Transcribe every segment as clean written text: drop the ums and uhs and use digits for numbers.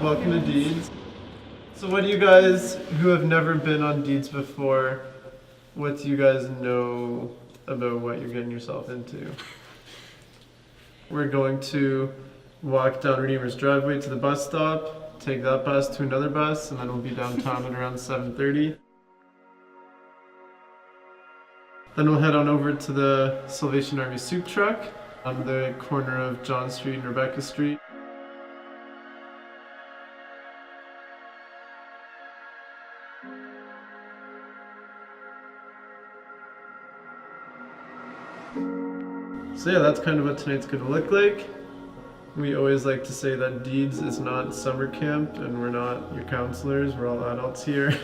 Welcome to Deedz. So what do you guys who have never been on Deedz before, what do you guys know about what you're getting yourself into? We're going to walk down Redeemer's driveway to the bus stop, take that bus to another bus, and then we'll be downtown at around 7:30. Then we'll head on over to the Salvation Army soup truck on the corner of John Street and Rebecca Street. So yeah, that's kind of what tonight's going to look like. We always like to say that Deedz is not summer camp and we're not your counselors, we're all adults here.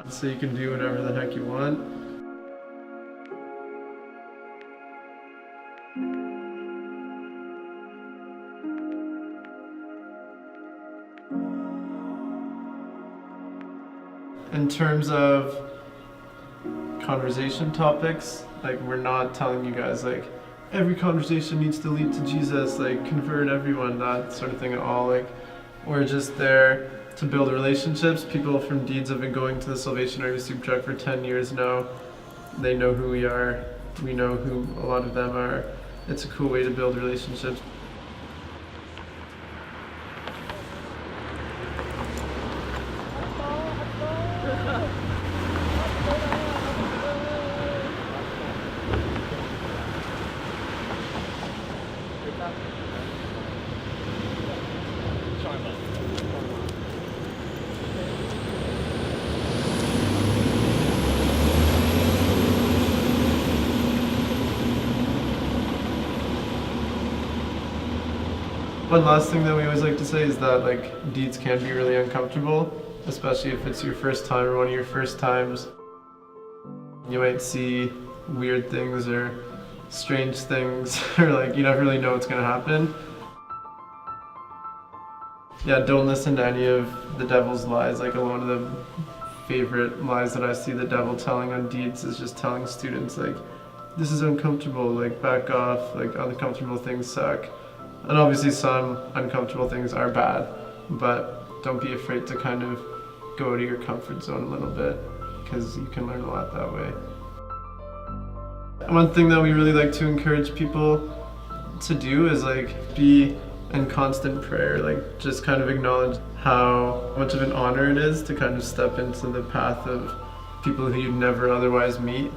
So you can do whatever the heck you want. In terms of conversation topics, like we're not telling you guys like every conversation needs to lead to Jesus, like convert everyone, that sort of thing at all. Like we're just there to build relationships. People from Deedz have been going to the Salvation Army soup truck for 10 years now. They know who we are. We know who a lot of them are. It's a cool way to build relationships. One last thing that we always like to say is that like Deedz can be really uncomfortable, especially if it's your first time or one of your first times. You might see weird things or strange things or like you never really know what's going to happen. Yeah, don't listen to any of the devil's lies. Like one of the favorite lies that I see the devil telling on Deedz is just telling students like, this is uncomfortable, like back off, like uncomfortable things suck. And obviously some uncomfortable things are bad, but don't be afraid to kind of go out of your comfort zone a little bit, because you can learn a lot that way. One thing that we really like to encourage people to do is like be in constant prayer, like just kind of acknowledge how much of an honor it is to kind of step into the path of people who you'd never otherwise meet,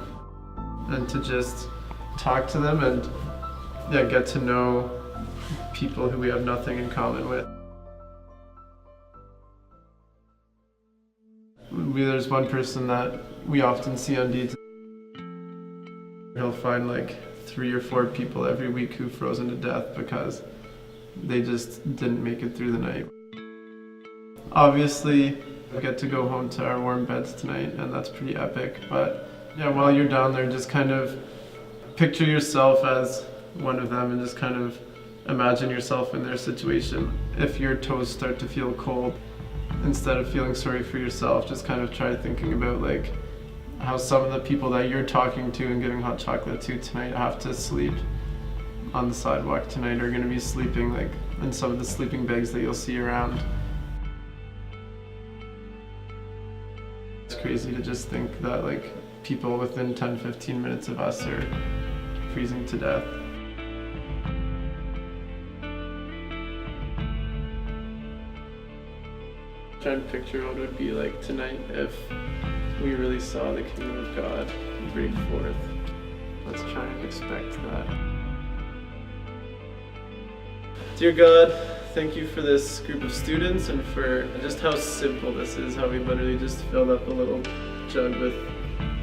and to just talk to them and yeah, get to know people who we have nothing in common with. There's one person that we often see on Deedz. He'll find like 3 or 4 people every week who've frozen to death because they just didn't make it through the night. Obviously, we get to go home to our warm beds tonight, and that's pretty epic, but yeah, while you're down there, just kind of picture yourself as one of them and just kind of imagine yourself in their situation. If your toes start to feel cold, instead of feeling sorry for yourself, just kind of try thinking about like how some of the people that you're talking to and giving hot chocolate to tonight have to sleep on the sidewalk tonight, are going to be sleeping like in some of the sleeping bags that you'll see around. It's crazy to just think that like people within 10-15 minutes of us are freezing to death. Try and picture what it would be like tonight if we really saw the kingdom of God break forth. Let's try and expect that. Dear God, thank you for this group of students and for just how simple this is, how we literally just filled up a little jug with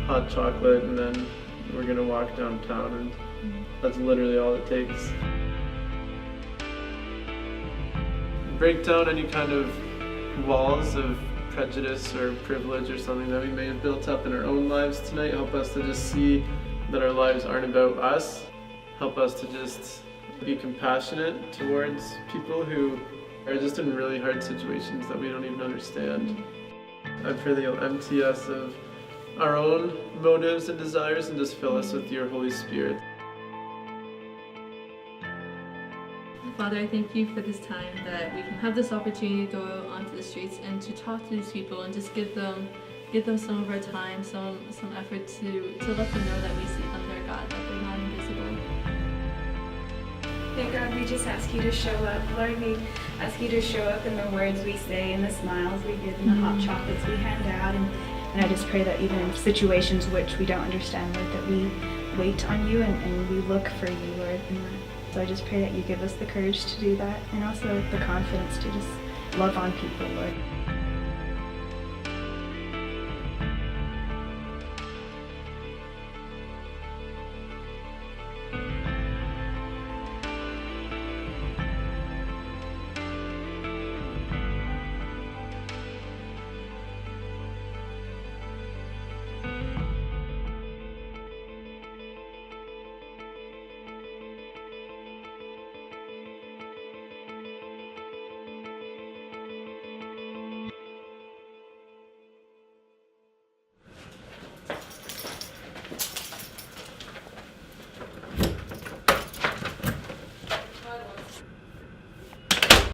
hot chocolate and then we're gonna walk downtown, and that's literally all it takes. Break down any kind of walls of prejudice or privilege or something that we may have built up in our own lives tonight. Help us to just see that our lives aren't about us. Help us to just be compassionate towards people who are just in really hard situations that we don't even understand. I pray that you'll empty us of our own motives and desires and just fill us with your Holy Spirit. Father, I thank you for this time that we can have this opportunity to go out onto the streets and to talk to these people and just give them some of our time, some effort to let them know that we see them, their God, that they're not invisible. Dear God, we just ask you to show up. Lord, we ask you to show up in the words we say, in the smiles we give, in the hot chocolates we hand out. And I just pray that even in situations which we don't understand, Lord, that we wait on you and we look for you, Lord. So I just pray that you give us the courage to do that and also the confidence to just love on people, Lord.